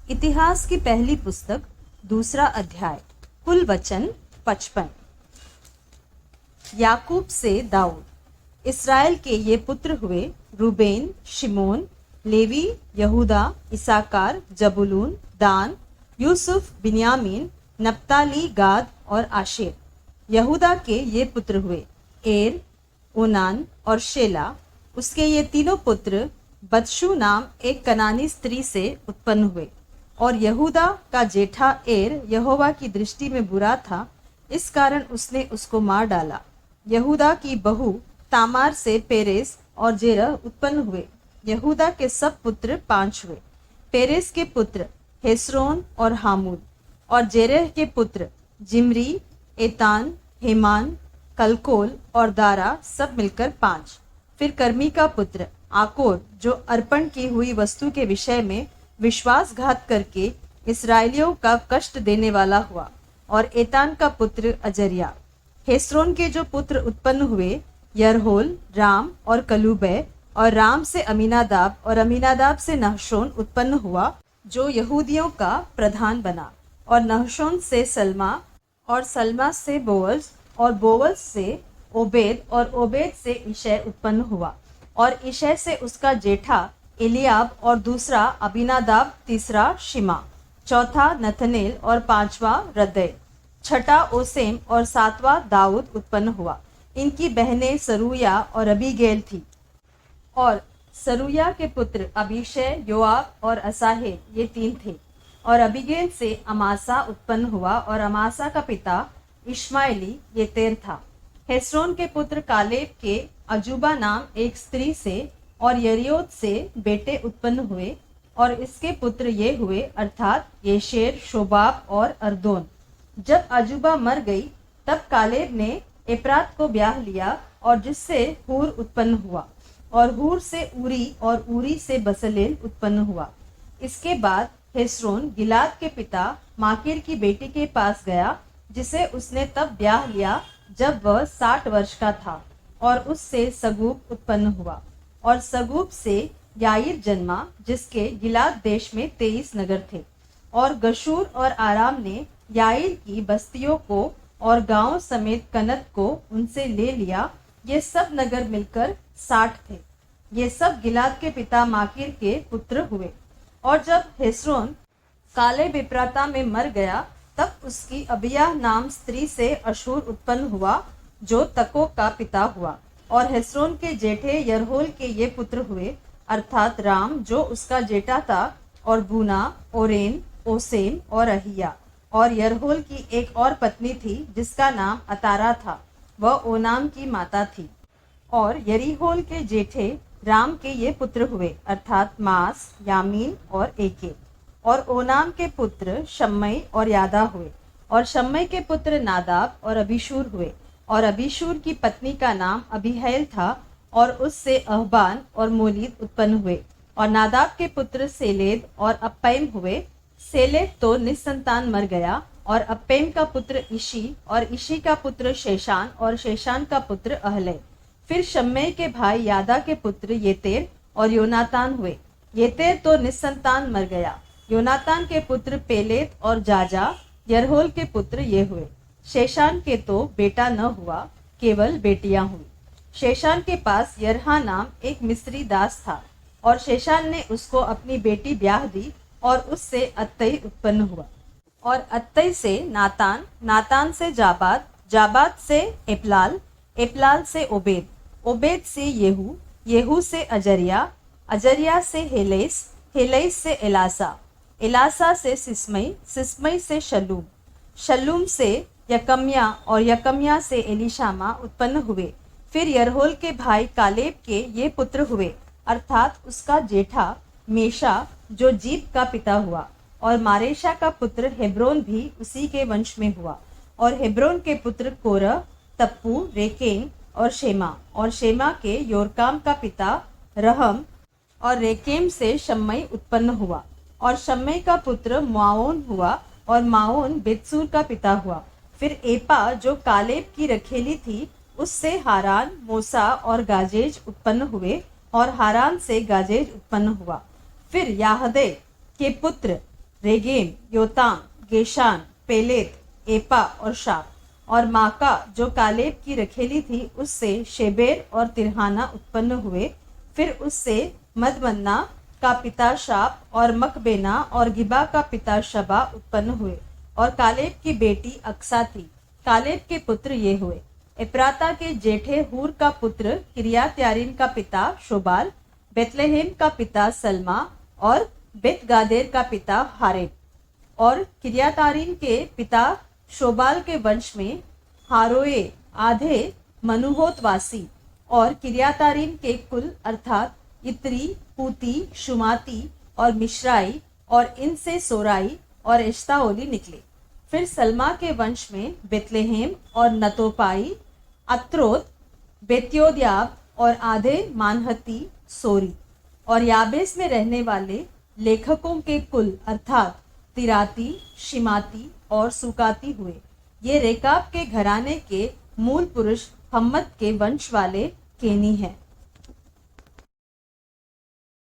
इतिहास की पहली पुस्तक, दूसरा अध्याय। कुल वचन 55। याकूब से दाऊद। इसराइल के ये पुत्र हुए, रूबेन, शिमोन, लेवी, यहूदा, इसाकार, जबूलून, दान, यूसुफ, बिन्यामीन, नप्ताली, गाद और आशेर। यहूदा के ये पुत्र हुए, एर, ओनान और शेला। उसके ये तीनों पुत्र बदशु नाम एक कनानी स्त्री से उत्पन्न हुए। और यहूदा का जेठा एर यहोवा की दृष्टि में बुरा था, इस कारण उसने उसको मार डाला। यहूदा की बहू तामार से पेरेस और जेरह उत्पन्न हुए। यहूदा के सब पुत्र 5 हुए। पेरेस के पुत्र हेस्रोन और हामूद, और जेरह के पुत्र जिमरी, एतान, हेमान, कलकोल और दारा, सब मिलकर 5। फिर कर्मी का पुत्र आकोर, जो अर्पण की हुई वस्तु के विषय में विश्वासघात करके इसराइलियों का कष्ट देने वाला हुआ, और एतान का पुत्र अजरिया। हेस्रोन के जो पुत्र उत्पन्न हुए, यरहोल, राम और कलूबै, और राम से अमीनादाब, और अमीनादाब से नहशोन उत्पन्न हुआ, जो यहूदियों का प्रधान बना। और नहशोन से सल्मा, और सल्मा से बोअज, और बोअज से ओबेद, और ओबेद से इशै उत्पन्न हुआ। और इशै से उसका जेठा एलियाब, और दूसरा अबीनादाब, तीसरा शिमा, चौथा नथनेल, और 5वां रदै, छठा ओसेम, और 7वां दाऊद उत्पन्न हुआ। इनकी बहनें सरूया और अबीगैल थी। और सरूया के पुत्र अबीशै, योआब और असाहेल, ये 3 थे। और अबीगैल से अमासा उत्पन्न हुआ, और अमासा का पिता इश्माएली येतेर था। हेस्रोन के पुत्र कालेब के अजूबा नाम एक स्त्री से और यरियोत से बेटे उत्पन्न हुए। और इसके पुत्र ये हुए, अर्थात येशेर, शोबाब और अर्दोन। जब अजूबा मर गई, तब कालेब ने एप्रात को ब्याह लिया, और जिससे हूर उत्पन्न हुआ। और हूर से ऊरी, और ऊरी से बसलेल उत्पन्न हुआ। इसके बाद हेस्रोन गिलाद के पिता माकीर की बेटी के पास गया, जिसे उसने तब ब्याह लिया जब वह 60 वर्ष का था। और उससे सगूब उत्पन्न हुआ। और सगूब से याईर जन्मा, जिसके गिलाद देश में 23 नगर थे। और गशूर और आराम ने याईर की बस्तियों को और गांव समेत कनत को उनसे ले लिया। ये सब नगर मिलकर 60 थे। ये सब गिलाद के पिता माकीर के पुत्र हुए। और जब हेस्रोन कालेब एप्राता में मर गया, तब उसकी अबिय्याह नाम स्त्री से अशूर उत्पन्न हुआ, जो तको का पिता हुआ। और हेस्रोन के जेठे यरहोल के ये पुत्र हुए, अर्थात राम, जो उसका जेठा था, और बूना, ओरेन, ओसेम और अहिया। और यरहोल की एक और पत्नी थी, जिसका नाम अतारा था, वह ओनाम की माता थी। और यरीहोल के जेठे राम के ये पुत्र हुए, अर्थात मास, यामीन और एके। और ओनाम के पुत्र शम्मई और यादा हुए। और शम्मई के पुत्र नादाब और अबीशूर हुए। और अबीशूर की पत्नी का नाम अबीहैल था, और उससे अहबान और मोलीद उत्पन्न हुए। और नादाब के पुत्र सेलेद और अप्पैम हुए। सेलेद तो निस्संतान मर गया। और अप्पैम का पुत्र इशी, और इशी का पुत्र शेशान, और शेशान का पुत्र अहलै। फिर शम्मै के भाई यादा के पुत्र येतेर और योनातान हुए। येतेर तो निस्संतान मर गया। योनातान के पुत्र पेलेत और जाजा, यरहोल के पुत्र ये हुए। शेशान के तो बेटा न हुआ, केवल बेटियां हुई। शेशान के पास यरहा नाम एक मिस्री दास था, और शेशान ने उसको अपनी बेटी ब्याह दी, और उससे अत्तई उत्पन्न हुआ। और अत्तई से नातान, नातान से जाबाद, जाबाद से एपलाल, एपलाल से ओबेद, ओबेद से येहू, येहू से अजरिया, अजरिया से हेलेस, हेलेस से एलासा, एलासा से सिस्मई, सिस्मई से शल्लूम, शल्लूम से यकम्या, और यकम्या से एलीशामा उत्पन्न हुए। फिर यरहोल के भाई कालेब के ये पुत्र हुए, अर्थात उसका जेठा मेशा, जो जीप का पिता हुआ। और मारेशा का पुत्र हेब्रोन भी उसी के वंश में हुआ। और हेब्रोन के पुत्र कोरह, तप्पू, रेकेम और शेमा। और शेमा के योरकाम का पिता रहम, और रेकेम से शम्मई उत्पन्न हुआ। और शम्मई का पुत्र माओन हुआ, और माओन बेतसूर का पिता हुआ। फिर एपा, जो कालेब की रखेली थी, उससे हारान, मोसा और गाजेज उत्पन्न हुए। और हारान से गाजेज उत्पन्न हुआ। फिर याहदे के पुत्र रेगेम, योताम, गेशान, पेलेत, एपा और शाप। और माका जो कालेब की रखेली थी उससे शेबेर और तिरहाना उत्पन्न हुए। फिर उससे मदमन्ना का पिता शाप और मकबेना और गिबा का पिता शबा उत्पन्न हुए। और कालेब की बेटी अक्सा थी। कालेब के पुत्र ये हुए। एप्राता के जेठे हूर का पुत्र किरियात्यारीम का पिता शोबाल, बेतलेहेम का पिता सल्मा और बेतगादेर का पिता हारेब। और किरियातारीम के पिता शोबाल के वंश में हारोए आधे मनुहोतवासी और किरियातारीम के कुल अर्थात इत्री, पूती, शुमाती और मिश्राई और इनसे सोराई और एश्ताओली निकले। फिर सल्मा के वंश में बेतलेहेम और नतोपाई, अत्रोत, बेत्योद्याब और आधे मानहती सोरी। और याबेस में रहने वाले लेखकों के कुल अर्थात तिराती, शिमाती और सुकाती हुए। ये रेकाब के घराने के मूल पुरुष हम्मद के वंश वाले केनी हैं।